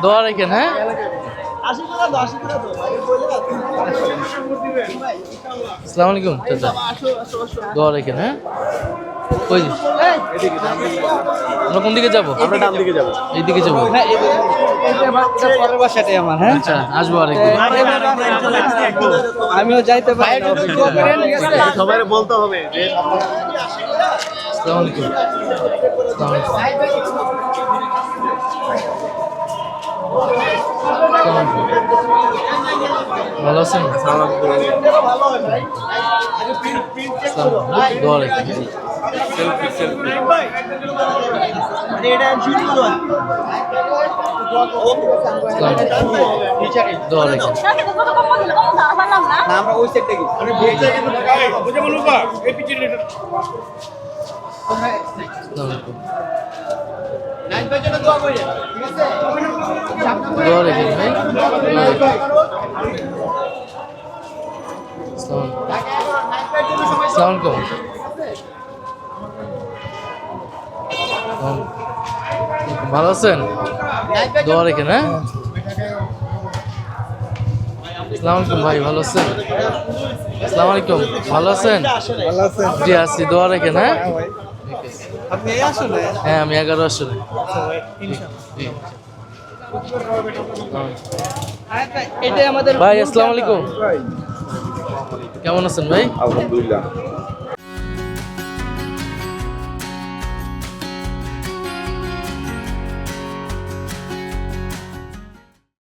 দোয়া রাখেন, হ্যাঁ। আসসালামু আলাইকুম চাচা, দোয়া রাখেন, হ্যাঁ। কই আমরা কোন দিকে যাবো? আমরা ডান দিকে যাবো। এইদিকে যাবো। পরের বাসাটাই আমার, হ্যাঁ। আচ্ছা, আসবো আরেকদিন। আমিও যাইতে পারি না। সবাই বলতে হবে যে আসসালামু আলাইকুম। আসসালামু আলাইকুম। আসসালামু আলাইকুম। ভালো আছেন? আসসালামু আলাইকুম। দোয়া রাখেন। দোয়া রাখেন। আমরা ওই সাইডটা কি দোয়া রাখেন ভাই। আসসালামু আলাইকুম। ভালো আছেন? দোয়া রেখেন, হ্যাঁ। আসসালামু আলাইকুম ভাই, ভালো আছেন? আসসালামু আলাইকুম, ভালো আছেন? ভালো আছেন? জি আছি, দোয়া রেখেন, হ্যাঁ। আপনি এই আসলে? হ্যাঁ, আমি 11 আসলে। জি। এটাই আমাদের ভাই আসসালামু আলাইকুম, কেমন আছেন ভাই? আলহামদুলিল্লাহ।